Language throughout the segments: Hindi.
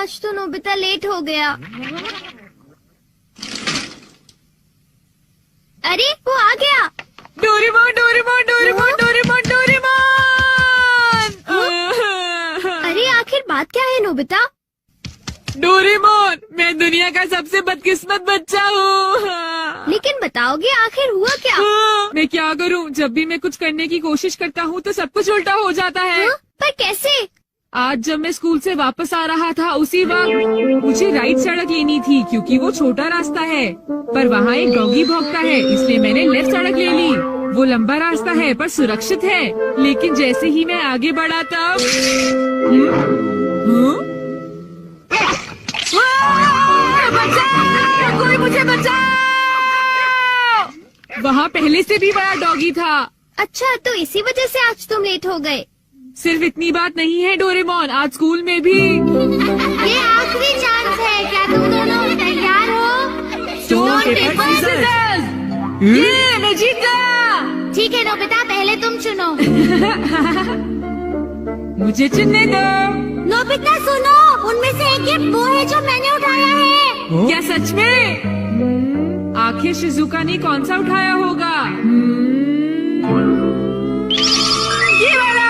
आज तो नोबिता लेट हो गया। अरे वो आ गया। Doraemon Doraemon Doraemon Doraemon Doraemon. अरे आखिर बात क्या है नोबिता? डोरेमोन, मैं दुनिया का सबसे बदकिस्मत बच्चा हूँ। लेकिन बताओगे आखिर हुआ क्या? मैं क्या करूँ, जब भी मैं कुछ करने की कोशिश करता हूँ तो सब कुछ उल्टा हो जाता है। पर कैसे? आज जब मैं स्कूल से वापस आ रहा था उसी वक्त मुझे राइट सड़क लेनी थी क्योंकि वो छोटा रास्ता है, पर वहाँ एक डॉगी भौंकता है, इसलिए मैंने लेफ्ट सड़क ले ली। वो लंबा रास्ता है पर सुरक्षित है, लेकिन जैसे ही मैं आगे बढ़ा तब बचाओ! कोई मुझे बचाओ! वहाँ पहले से भी बड़ा डॉगी था। अच्छा, तो इसी वजह से आज तुम लेट हो गए। सिर्फ इतनी बात नहीं है डोरेमोन, आज स्कूल में भी ये आखिरी चांस है। क्या तुम दोनों तैयार हो? Stone paper scissors. ये मैं जीत गया। ठीक है नोबिता, पहले तुम चुनो। मुझे चुनने दो। नोबिता सुनो, उनमें से एक ये वो है जो मैंने उठाया है। क्या सच में? आखिर शिजुका ने कौन सा उठाया होगा? ये वाला।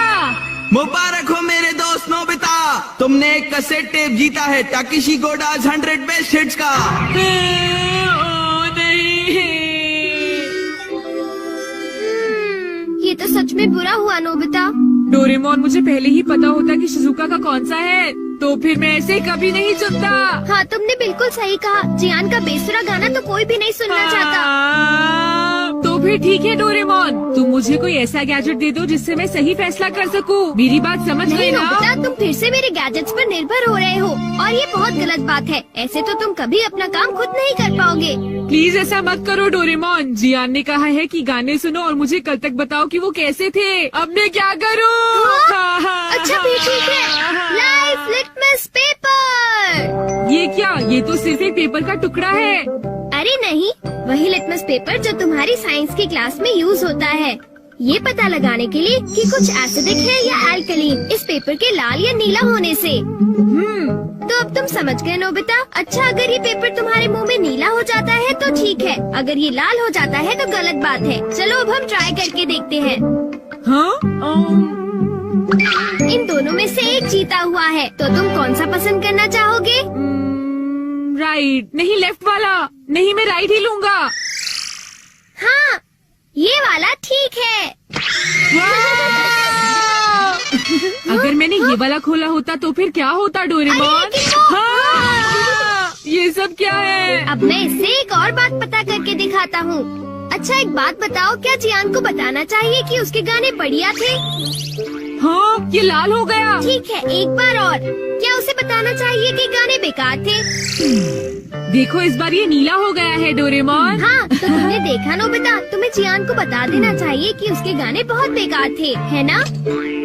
मुबारक हो मेरे दोस्त नोबिता, तुमने एक कैसेट टेप जीता है टाकेशी गोडाज 100 बेस्ट हिट्स का। ओ नहीं। ये तो सच में बुरा हुआ नोबिता। डोरेमोन, मुझे पहले ही पता होता कि शिजुका का कौन सा है तो फिर मैं ऐसे कभी नहीं चुनता। हाँ, तुमने बिल्कुल सही कहा। जियान का बेसुरा गाना तो कोई भी नहीं सुनना चाहता। तो फिर ठीक है डोरेमोन, तुम मुझे कोई ऐसा गैजेट दे दो जिससे मैं सही फैसला कर सकूं। मेरी बात समझ गई ना? नोबिता, तुम फिर से मेरे गैजेट्स पर निर्भर हो रहे हो और ये बहुत गलत बात है। ऐसे तो तुम कभी अपना काम खुद नहीं कर पाओगे। प्लीज ऐसा मत करो डोरेमोन। जियान ने कहा है कि गाने सुनो और मुझे कल तक बताओ कि वो कैसे थे। अब मैं क्या करूं? अच्छा भी ठीक है। Life litmus paper. ये क्या? ये तो सिर्फ एक पेपर का टुकड़ा है। अरे नहीं, वही लिटमस पेपर जो तुम्हारी साइंस की क्लास में यूज होता है, ये पता लगाने के लिए कि कुछ एसिडिक है या अल्कलीन इस पेपर के लाल या नीला होने से। तो अब तुम समझ गए नोबिता। अच्छा, अगर ये पेपर तुम्हारे मुंह में नीला हो जाता है तो ठीक है, अगर ये लाल हो जाता है तो गलत बात है। चलो अब हम ट्राई करके देखते हैं। इन दोनों में से एक जीता हुआ है, तो तुम कौन सा पसंद करना चाहोगे? राइट। नहीं, लेफ्ट वाला। नहीं, मैं राइट ही लूंगा। हाँ, ये वाला ठीक है। अगर मैंने ये वाला खोला होता तो फिर क्या होता डोरेमोन? ये सब क्या है? अब मैं इससे एक और बात पता करके दिखाता हूँ। अच्छा, एक बात बताओ, क्या जियान को बताना चाहिए कि उसके गाने बढ़िया थे? हाँ, ये लाल हो गया। ठीक है, एक बार और। क्या उसे बताना चाहिए कि गाने बेकार थे? देखो, इस बार ये नीला हो गया है डोरेमोन। हाँ, तो तुमने देखा नोबिता, तुम्हें जियान को बता देना चाहिए कि उसके गाने बहुत बेकार थे, है ना?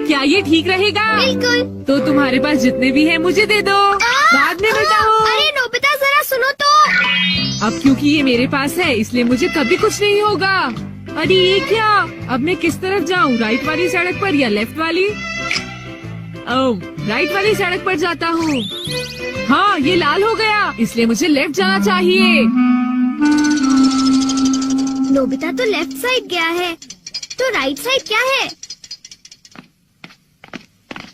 क्या ये ठीक रहेगा? बिल्कुल। तो तुम्हारे पास जितने भी हैं मुझे दे दो, बाद में बताओ। अरे नोबिता, जरा सुनो तो। अब क्योंकि ये मेरे पास है इसलिए मुझे कभी कुछ नहीं होगा। अरे ये क्या? अब मैं किस तरफ जाऊँ, राइट वाली सड़क पर या लेफ्ट वाली? ओह, राइट वाली सड़क पर जाता हूँ। हाँ, ये लाल हो गया, इसलिए मुझे लेफ्ट जाना चाहिए। नोबिता तो लेफ्ट साइड गया है, तो राइट साइड क्या है?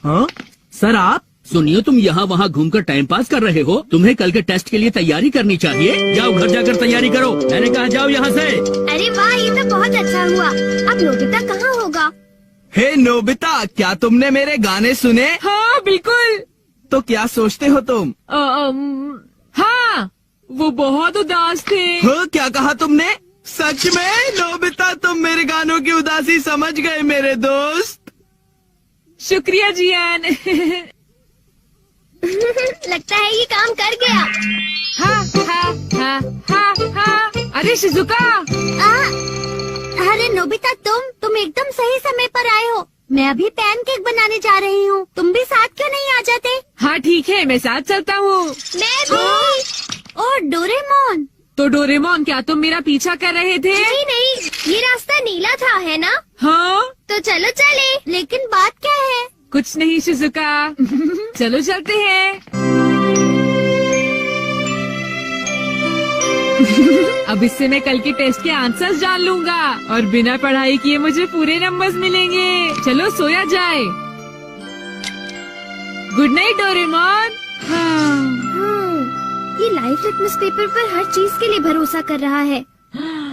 हाँ सर, आप सुनिए, तुम यहाँ वहाँ घूमकर टाइम पास कर रहे हो। तुम्हें कल के टेस्ट के लिए तैयारी करनी चाहिए। जाओ घर जाकर तैयारी करो। मैंने कहा जाओ यहाँ से। अरे वाह, ये तो बहुत अच्छा हुआ। अब नोबिता कहाँ होगा? हे नोबिता, क्या तुमने मेरे गाने सुने? हाँ बिल्कुल। तो क्या सोचते हो तुम? हाँ, वो बहुत उदास थे। हो, क्या कहा तुमने? सच में नोबिता, तुम मेरे गानों की उदासी समझ गए मेरे दोस्त। शुक्रिया जियान। लगता है ये काम कर गया। हाँ हाँ हाँ हाँ हाँ। अरे शिजुका। अरे नोबिता, तुम एकदम सही समय पर आए हो। मैं अभी पैनकेक बनाने जा रही हूँ, तुम भी साथ क्यों नहीं आ जाते? हाँ ठीक है, मैं साथ चलता हूँ। मैं भी। और डोरेमोन। तो डोरेमोन, क्या तुम मेरा पीछा कर रहे थे? नहीं नहीं, ये रास्ता नीला था, है ना? हाँ। तो चलो चले। लेकिन बात क्या है? कुछ नहीं शिजुका। चलो चलते हैं। अब इससे मैं कल के टेस्ट के आंसर्स जान लूंगा और बिना पढ़ाई किए मुझे पूरे नंबर्स मिलेंगे। चलो सोया जाए। Good night Doraemon. ये लाइफ लिटमस पेपर पर हर चीज के लिए भरोसा कर रहा है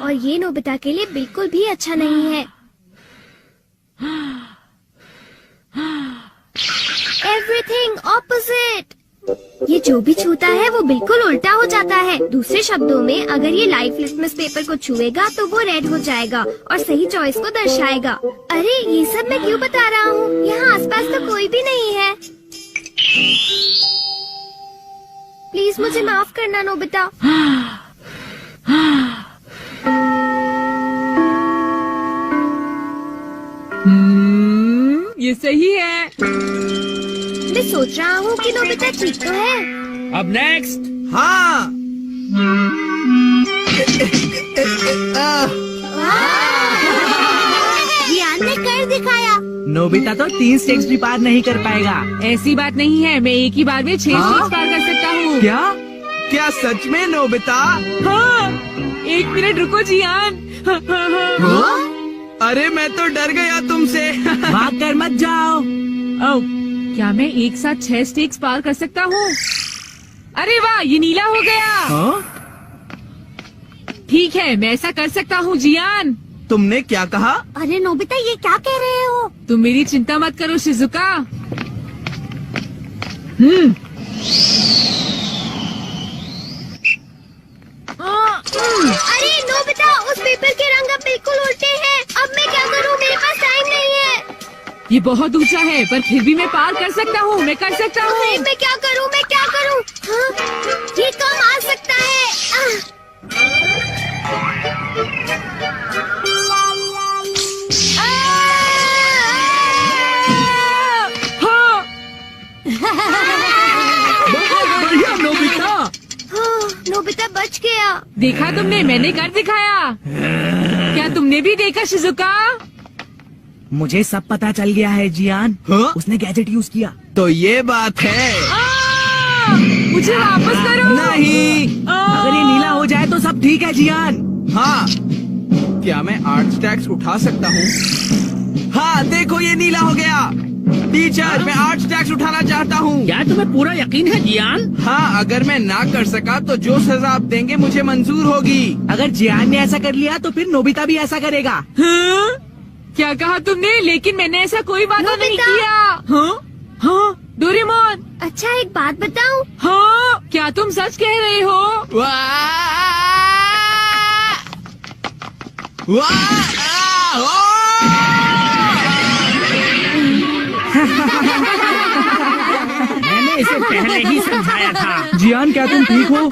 और ये नोबिता के लिए बिल्कुल भी अच्छा नहीं है। Everything opposite. ये जो भी छूता है वो बिल्कुल उल्टा हो जाता है। दूसरे शब्दों में अगर ये लाइफ लिटमस पेपर को छुएगा तो वो रेड हो जाएगा और सही चॉइस को दर्शाएगा। अरे ये सब मैं क्यों बता रहा हूँ? यहाँ आसपास तो कोई भी नहीं है। प्लीज मुझे माफ करना नोबिता। ये सही है। मैं सोच रहा हूँ कि नोबिता ठीक तो है। अब नेक्स्ट। हाँ। जियान ने कर दिखाया। नोबिता तो 3 स्टेक्स भी पार नहीं कर पाएगा। ऐसी बात नहीं है, मैं एक ही बार में 6 स्टेप्स पार कर सकता हूँ। क्या? क्या सच में नोबिता? हाँ, 1 मिनट रुको जियान। अरे मैं तो डर गया तुमसे। भाग कर मत जाओ। ओह, क्या मैं एक साथ 6 स्टेक्स पार कर सकता हूँ? अरे वाह, ये नीला हो गया। हाँ? ठीक है, मैं ऐसा कर सकता हूँ जियान। तुमने क्या कहा? अरे नोबिता ये क्या कह रहे हो? तुम मेरी चिंता मत करो शिजुका। अरे नोबिता उस पेपर के रंग अब बिल्कुल उल्टे हैं। अब मैं क्या करूँ? मेरे पास टाइम नहीं है। ये बहुत ऊंचा है पर फिर भी मैं पार कर सकता हूँ। मैं कर सकता हूँ। अरे मैं क्या करूँ? मैं क्या करूँ? हाँ, ये कम आ सकता है। हाँ, बहुत बढ़िया नोबिता। नोबिता बच गया। देखा तुमने, मैंने कर दिखाया। क्या तुमने भी देखा शिजुका? मुझे सब पता चल गया है जियान। हाँ? उसने गैजेट यूज किया। तो ये बात है। मुझे वापस करो। नहीं। अगर ये नीला हो जाए तो सब ठीक है जियान। हाँ। क्या मैं 8 स्टैक्स उठा सकता हूँ? हाँ देखो ये नीला हो गया। टीचर मैं 8 स्टैक्स उठाना चाहता हूँ। क्या तुम्हें पूरा यकीन है जियान? हाँ अगर मैं ना कर सका तो जो सजा आप देंगे मुझे मंजूर होगी। अगर जियान ने ऐसा कर लिया तो फिर नोबिता भी ऐसा करेगा। हाँ? क्या कहा तुमने? लेकिन मैंने ऐसा कोई वादा नहीं नोबिता! किया। हाँ? हाँ? डोरेमोन। अच्छा एक बात बताऊं? हाँ? क्या तुम सच कह रहे हो? वाह! वाह! ओह! मैंने इसे पहले ही समझाया था। जियान क्या तुम ठीक हो?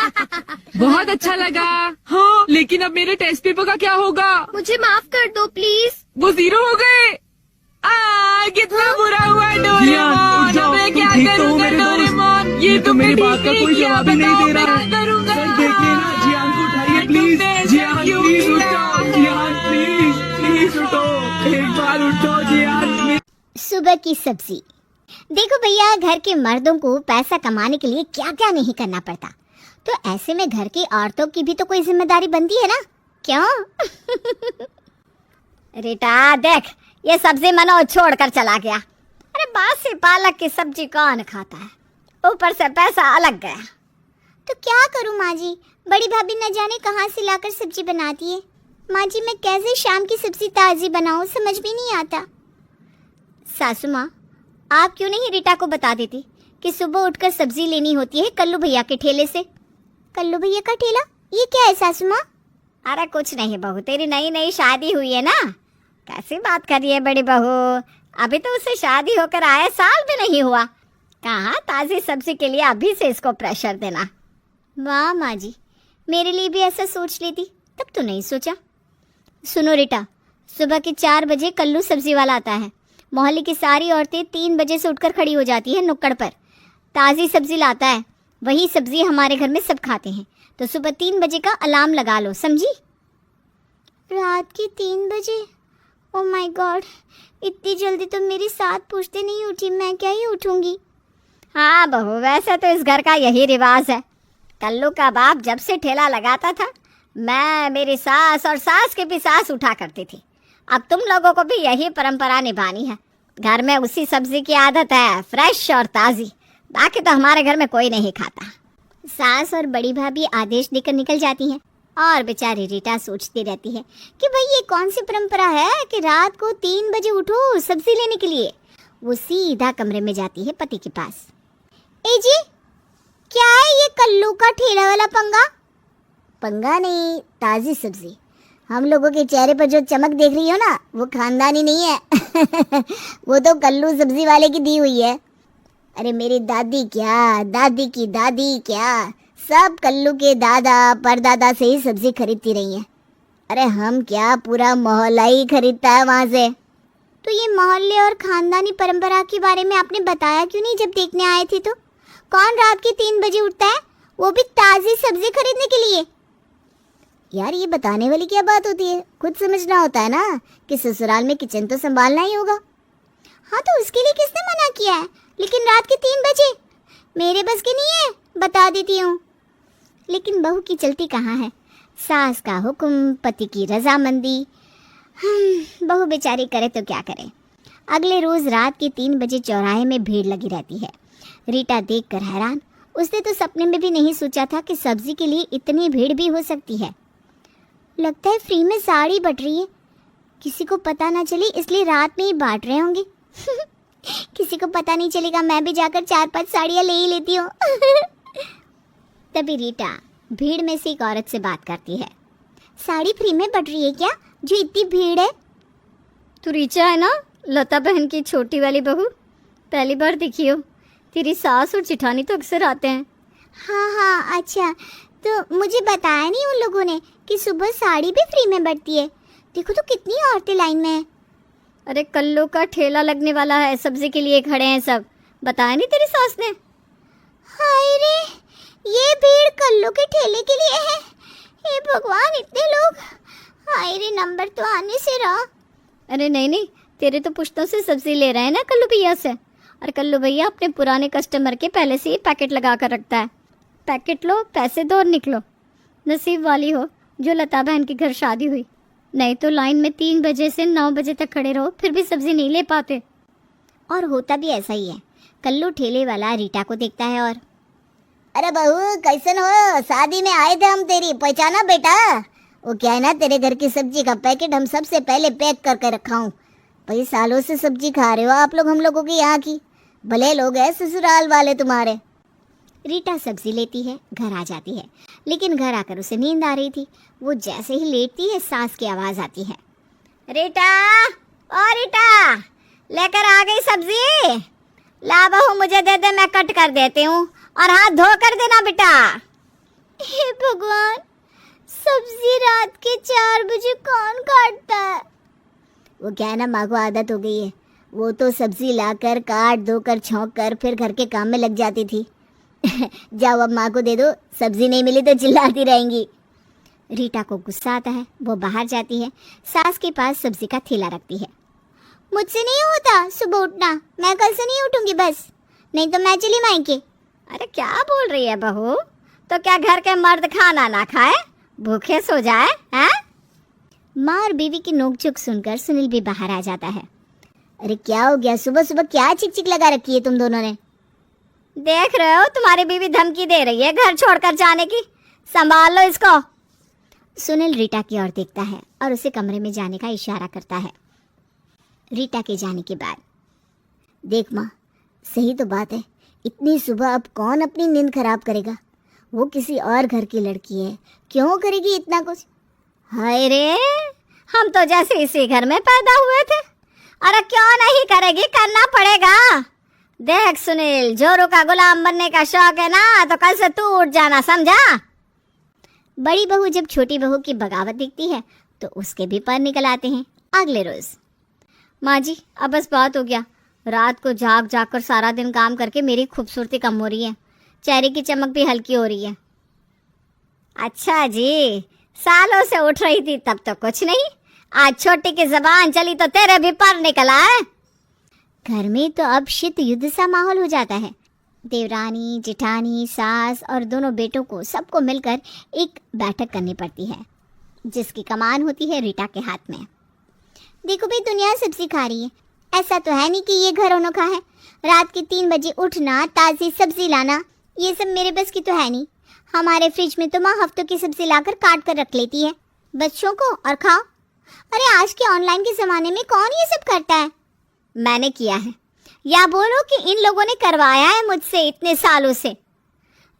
बहुत अच्छा लगा। हाँ, लेकिन अब मेरे टेस्ट पेपर का क्या होगा? मुझे माफ कर दो प्लीज। वो 0 हो गए। कितना बुरा हुआ जियान, डोरेमोन। उठ जाओ, अब मैं तुम क्या ठीक तो हो करूँगा मेरे दोस्त? डोरेमोन? ये तो तुमने मेरी बात ठीक का नहीं कोई किया। जवाब ही नहीं बताओ, दे रहा। मैं क्या करूँगा? सर देखिए ना, जियान को उठाइए प्लीज। तुमने ऐसा जियान क्यों प्लीज किया? उठो। जियान प्लीज प्लीज उठो। एक बार उठो जियान। सुबह की सब्जी। देखो भैया, घर के मर्दों को पैसा कमाने के लिए क्या क्या नहीं करना पड़ता, तो ऐसे में घर की औरतों की भी तो कोई जिम्मेदारी बनती है ना, क्यों? रीटा देख, ये सब्जी मनोज छोड़ कर चला गया। अरे बासी पालक की सब्जी कौन खाता है, ऊपर से पैसा अलग गया। तो क्या करूं माँ जी, बड़ी भाभी न जाने कहाँ से लाकर सब्जी बनाती है। माँ जी मैं कैसे शाम की सब्जी ताज़ी बनाऊं, समझ भी नहीं आता। सासू माँ, आप क्यों नहीं रीटा को बता देती कि सुबह उठकर सब्जी लेनी होती है कल्लू भैया के ठेले से। कल्लू भैया का ठेला, ये क्या है सासू माँ? अरे कुछ नहीं बहू, तेरी नई नई शादी हुई है ना। कैसी बात कर रही है बड़ी बहू, अभी तो उससे शादी होकर आए साल भी नहीं हुआ। कहाँ ताज़ी सब्जी के लिए अभी से इसको प्रेशर देना। वाह माँ जी, मेरे लिए भी ऐसा सोच लेती, तब तो नहीं सोचा। सुनो रीटा, सुबह के 4 बजे कल्लू सब्जी वाला आता है। मोहल्ले की सारी औरतें 3 बजे से उठकर खड़ी हो जाती हैं नुक्कड़ पर। ताज़ी सब्जी लाता है, वही सब्जी हमारे घर में सब खाते हैं, तो सुबह 3 बजे का अलार्म लगा लो, समझी? रात के 3 बजे? ओह माय गॉड, इतनी जल्दी तो मेरी साथ पूछते नहीं उठी, मैं क्या ही उठूंगी। हाँ बहू, वैसे तो इस घर का यही रिवाज है। कल्लू का बाप जब से ठेला लगाता था मैं मेरी सास और सास की भी सास उठा करती थी। अब तुम लोगों को भी यही परंपरा निभानी है। घर में उसी सब्जी की आदत है, फ्रेश और ताजी। बाकी तो हमारे घर में कोई नहीं खाता। सास और बड़ी भाभी आदेश देकर निकल जाती हैं और बेचारी रीटा सोचती रहती है कि भाई ये कौन सी परंपरा है कि रात को 3 बजे उठो सब्जी लेने के लिए। वो सीधा कमरे में जाती है पति के पास। ए जी, क्या है ये कल्लू का ठेला वाला पंगा? पंगा नहीं, ताजी सब्जी। हम लोगों के चेहरे पर जो चमक देख रही हो ना, वो खानदानी नहीं है वो तो कल्लू सब्जी वाले की दी हुई है। अरे मेरी दादी क्या, दादी की दादी क्या, सब कल्लू के दादा परदादा से ही सब्जी खरीदती रही हैं। अरे हम क्या, पूरा मोहल्ला ही खरीदता है वहाँ से। तो ये मोहल्ले और खानदानी परंपरा के बारे में आपने बताया क्यों नहीं जब देखने आए थे? तो कौन रात के 3 बजे उठता है, वो भी ताज़ी सब्जी खरीदने के लिए? यार ये बताने वाली क्या बात होती है, खुद समझना होता है ना कि ससुराल में किचन तो संभालना ही होगा। हाँ तो उसके लिए किसने मना किया है? लेकिन रात के 3 बजे मेरे बस की नहीं है, बता देती हूँ। लेकिन बहू की चलती कहाँ है, सास का हुक्म, पति की रजामंदी। बहू बेचारी करे तो क्या करे। अगले रोज रात के 3 बजे चौराहे में भीड़ लगी रहती है। रीटा देखकर हैरान, उसने तो सपने में भी नहीं सोचा था कि सब्जी के लिए इतनी भीड़ भी हो सकती है। लगता है फ्री में साड़ी बट रही है, किसी को पता ना चले इसलिए रात में ही बांट रहे होंगे किसी को पता नहीं चलेगा, मैं भी जाकर 4-5 साड़ियाँ ले ही लेती हूँ तभी रीटा भीड़ में से एक औरत से बात करती है। साड़ी फ्री में बट रही है क्या, जो इतनी भीड़ है? तू रीचा है ना, लता बहन की छोटी वाली बहू? पहली बार दिखी हो। तेरी सास और जिठानी तो अक्सर आते हैं। हाँ अच्छा, तो मुझे बताया नहीं उन लोगों ने कि सुबह साड़ी भी फ्री में बटती है। देखो तो कितनी औरतें लाइन में हैं। अरे कल्लू का ठेला लगने वाला है, सब्जी के लिए खड़े हैं सब। बताया नहीं तेरी सास ने? हाय रे, ये भीड़ कल्लू के ठेले के लिए है। हे भगवान, इतने लोग। हाय रे, नंबर तो आने से रहा। अरे नहीं, तेरे तो पुश्तों से सब्जी ले रहे हैं ना कल्लू भैया से। और कल्लू भैया अपने पुराने कस्टमर के पहले से ही पैकेट लगा कर रखता है। पैकेट लो, पैसे दो और निकलो। नसीब वाली हो जो लता बहन के घर शादी हुई, नहीं तो लाइन में 3 बजे से 9 बजे तक खड़े रहो फिर भी सब्जी नहीं ले पाते। और होता भी ऐसा ही है। कल्लू ठेले वाला रीटा को देखता है और, अरे बहू कैसन हो, शादी में आए थे हम, तेरी पहचाना बेटा? वो क्या है ना, तेरे घर की सब्जी का पैकेट हम सबसे पहले पैक करके रखा हूँ। भाई सालों से सब्जी खा रहे हो आप लोग हम लोगों की यहाँ की, भले लोग हैं ससुराल वाले तुम्हारे। रीटा सब्जी लेती है, घर आ जाती है, लेकिन घर आकर उसे नींद आ रही थी। वो जैसे ही लेटती है सास की आवाज़ आती है, रीटा, ओ रीटा, लेकर आ गई सब्जी? ला बहू मुझे दे दे, मैं कट कर देती हूँ, और हाथ धो कर देना बेटा। हे भगवान, सब्जी रात के 4 बजे कौन काटता है? वो क्या है ना, माँ को आदत हो गई है। वो तो सब्जी लाकर काट धोकर छौंक कर फिर घर के काम में लग जाती थी जाओ अब माँ को दे दो, सब्जी नहीं मिली तो चिल्लाती रहेंगी। रीटा को गुस्सा आता है, वो बाहर जाती है, सास के पास सब्जी का थैला रखती है। मुझसे नहीं होता सुबह उठना, मैं कल से नहीं उठूंगी बस, नहीं तो मैं चली मायके। अरे क्या बोल रही है बहू, तो क्या घर के मर्द खाना ना खाए, भूखे सो जाए हैं? माँ और बीवी की नोकझोंक सुनकर सुनील भी बाहर आ जाता है। अरे क्या हो गया, सुबह सुबह क्या चिक लगा रखी है तुम दोनों ने? देख रहे हो तुम्हारी बीवी धमकी दे रही है घर छोड़कर जाने की, संभाल लो इसको। सुनील रीटा की ओर देखता है और उसे कमरे में जाने का इशारा करता है। रीटा के जाने के बाद, देख माँ, सही तो बात है, इतनी सुबह अब कौन अपनी नींद खराब करेगा? वो किसी और घर की लड़की है, क्यों करेगी इतना कुछ? हाय रे, हम तो जैसे इसी घर में पैदा हुए थे। अरे क्यों नहीं करेगी, करना पड़ेगा। देख सुनील, जोरू का गुलाम बनने का शौक है ना, तो कल से तू उठ जाना, समझा? बड़ी बहू जब छोटी बहू की बगावत दिखती है तो उसके भी पर निकल आते हैं। अगले रोज, माँ जी अब बस बात हो गया, रात को जाग जाग कर सारा दिन काम करके मेरी खूबसूरती कम हो रही है, चेहरे की चमक भी हल्की हो रही है। अच्छा जी, सालों से उठ रही थी तब तो कुछ नहीं, आज छोटी की जबान चली तो तेरे भी पर निकल आए। घर में तो अब शीत युद्ध सा माहौल हो जाता है। देवरानी, जेठानी, सास और दोनों बेटों को सबको मिलकर एक बैठक करनी पड़ती है, जिसकी कमान होती है रीटा के हाथ में। देखो भाई, दुनिया सब्जी खा रही है, ऐसा तो है नहीं कि ये घर अनोखा है। रात के 3 बजे उठना, ताज़ी सब्जी लाना, ये सब मेरे बस की तो है नहीं। हमारे फ्रिज में तो माँ हफ्तों की सब्जी लाकर काट कर रख लेती है बच्चों को, और खाओ। अरे आज के ऑनलाइन के ज़माने में कौन ये सब करता है? मैंने किया है, या बोलो कि इन लोगों ने करवाया है मुझसे इतने सालों से।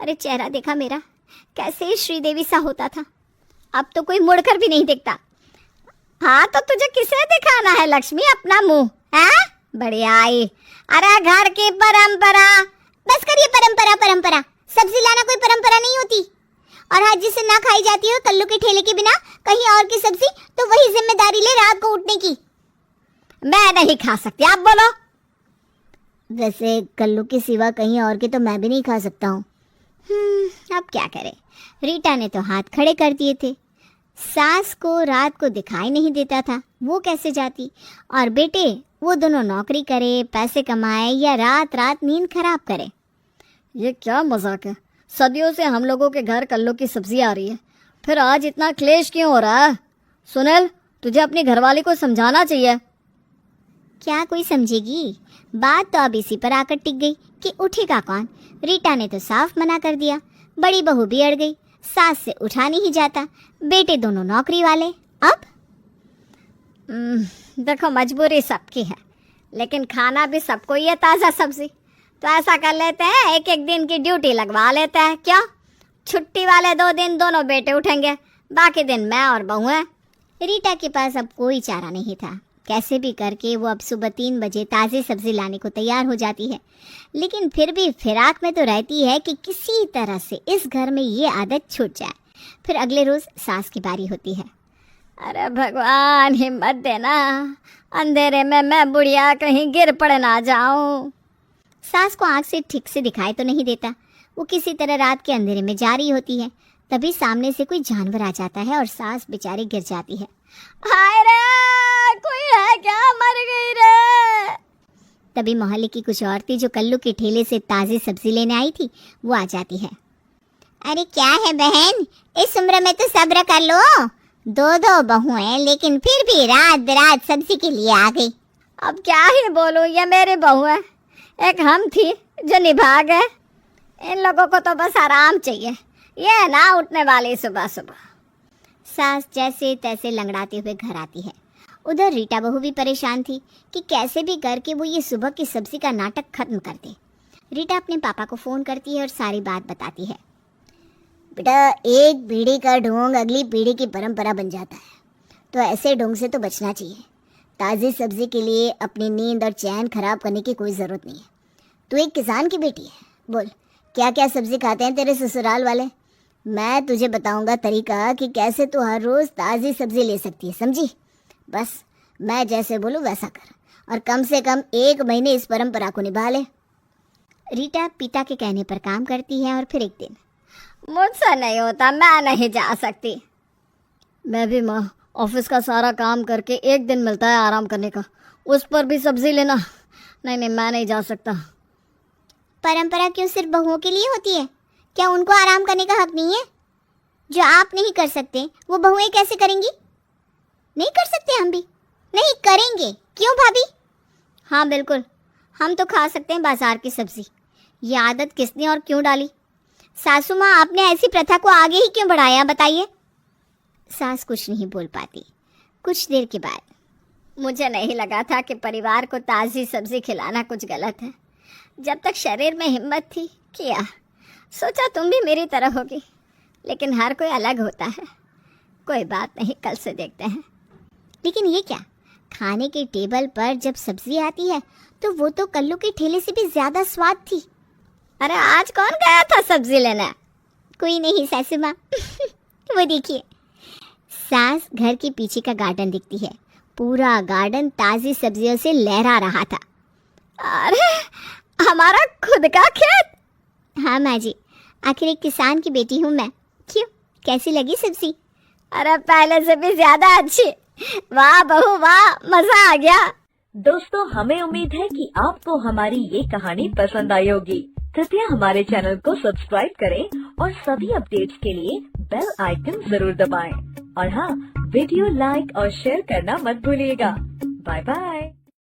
अरे चेहरा देखा मेरा, कैसे श्रीदेवी सा होता था, अब तो कोई मुड़कर भी नहीं दिखता। हाँ तो तुझे किसे दिखाना है लक्ष्मी अपना मुंह, है? बढ़िया आई। अरे घर की परंपरा, बस करिए परंपरा परंपरा। सब्जी लाना कोई परंपरा नहीं होती, और आज जिसे ना खाई जाती हो कल्लू के ठेले के बिना कहीं और की सब्जी, तो वही जिम्मेदारी ले रात को उठने की। मैं नहीं खा सकती, आप बोलो। वैसे कल्लू के सिवा कहीं और के तो मैं भी नहीं खा सकता हूँ। अब क्या करे, रीटा ने तो हाथ खड़े कर दिए थे। सास को रात को दिखाई नहीं देता था, वो कैसे जाती, और बेटे वो दोनों नौकरी करे, पैसे कमाए या रात रात नींद खराब करे। ये क्या मजाक है, सदियों से हम लोगों के घर कल्लू की सब्जी आ रही है, फिर आज इतना क्लेश क्यों हो रहा है? सुनील, तुझे अपनी घरवाली को समझाना चाहिए। क्या कोई समझेगी? बात तो अब इसी पर आकर टिक गई कि उठेगा कौन। रीटा ने तो साफ मना कर दिया, बड़ी बहू भी अड़ गई, सास से उठा नहीं जाता, बेटे दोनों नौकरी वाले। अब देखो मजबूरी सबकी है, लेकिन खाना भी सबको ही है ताज़ा सब्जी। तो ऐसा कर लेते हैं, एक एक दिन की ड्यूटी लगवा लेते हैं। क्या छुट्टी वाले 2 दिन दोनों बेटे उठेंगे, बाकी दिन मैं और बहू हैं। रीटा के पास अब कोई चारा नहीं था। कैसे भी करके वो अब सुबह 3 बजे ताज़ी सब्जी लाने को तैयार हो जाती है, लेकिन फिर भी फिराक में तो रहती है कि किसी तरह से इस घर में ये आदत छूट जाए। फिर अगले रोज़ सास की बारी होती है। अरे भगवान हिम्मत देना, अंधेरे में मैं बुढ़िया कहीं गिर पड़ ना जाऊं। सास को आँख से ठीक से दिखाई तो नहीं देता, वो किसी तरह रात के अंधेरे में जा रही होती है। तभी सामने से कोई जानवर आ जाता है और सास बेचारी गिर जाती है। हाय रे, कोई है क्या, मर गई रे। तभी मोहल्ले की कुछ औरतें जो कल्लू के ठेले से ताज़ी सब्जी लेने आई थी, वो आ जाती है। अरे क्या है बहन, इस उम्र में तो सब्र कर लो, 2 बहू हैं, लेकिन फिर भी रात बरात सब्जी के लिए आ गई। अब क्या ही बोलूं, ये मेरी बहू है, एक हम थी जो निभा गए। इन लोगों को तो बस आराम चाहिए, ये ना उठने वाली सुबह सुबह। सास जैसे तैसे लंगड़ाते हुए घर आती है। उधर रीटा बहू भी परेशान थी कि कैसे भी करके वो ये सुबह की सब्जी का नाटक खत्म कर दे। रीटा अपने पापा को फ़ोन करती है और सारी बात बताती है। बेटा, एक पीढ़ी का ढोंग अगली पीढ़ी की परंपरा बन जाता है, तो ऐसे ढोंग से तो बचना चाहिए। ताज़ी सब्जी के लिए अपनी नींद और चैन खराब करने की कोई ज़रूरत नहीं है। तू एक किसान की बेटी है, बोल क्या क्या सब्जी खाते हैं तेरे ससुराल वाले? मैं तुझे बताऊंगा तरीका कि कैसे तू हर रोज़ ताज़ी सब्जी ले सकती है, समझी? बस मैं जैसे बोलूँ वैसा कर, और कम से कम 1 महीने इस परंपरा को निभा ले। रीटा पिता के कहने पर काम करती है और फिर एक दिन, मुझसे नहीं होता, मैं नहीं जा सकती। मैं भी माँ, ऑफिस का सारा काम करके एक दिन मिलता है आराम करने का, उस पर भी सब्जी लेना, नहीं मैं नहीं जा सकता। परंपरा क्यों सिर्फ बहुओं के लिए होती है? क्या उनको आराम करने का हक नहीं है? जो आप नहीं कर सकते वो बहुएं कैसे करेंगी? नहीं कर सकते हम भी? नहीं करेंगे। क्यों भाभी? हाँ बिल्कुल, हम तो खा सकते हैं बाजार की सब्जी। ये आदत किसने और क्यों डाली? सासू माँ, आपने ऐसी प्रथा को आगे ही क्यों बढ़ाया, बताइए। सास कुछ नहीं बोल पाती। कुछ देर के बाद, मुझे नहीं लगा था कि परिवार को ताज़ी सब्जी खिलाना कुछ गलत है। जब तक शरीर में हिम्मत थी किया, सोचा तुम भी मेरी तरह होगी, लेकिन हर कोई अलग होता है। कोई बात नहीं, कल से देखते हैं। लेकिन ये क्या, खाने के टेबल पर जब सब्जी आती है तो वो तो कल्लू के ठेले से भी ज़्यादा स्वाद थी। अरे आज कौन गया था सब्जी लेने? कोई नहीं सासू माँ। वो देखिए, सास घर के पीछे का गार्डन दिखती है। पूरा गार्डन ताज़ी सब्जियों से लहरा रहा था। अरे हमारा खुद का खेत? हाँ माँ जी, आखिर एक किसान की बेटी हूँ मैं। क्यों, कैसी लगी सब्जी? अरे पहले से भी ज़्यादा अच्छी। वाह बहू वाह, मज़ा आ गया। दोस्तों, हमें उम्मीद है कि आपको हमारी ये कहानी पसंद आई होगी। कृपया हमारे चैनल को सब्सक्राइब करें और सभी अपडेट्स के लिए बेल आइकन जरूर दबाएं। और हाँ, वीडियो लाइक और शेयर करना मत भूलिएगा। Bye bye.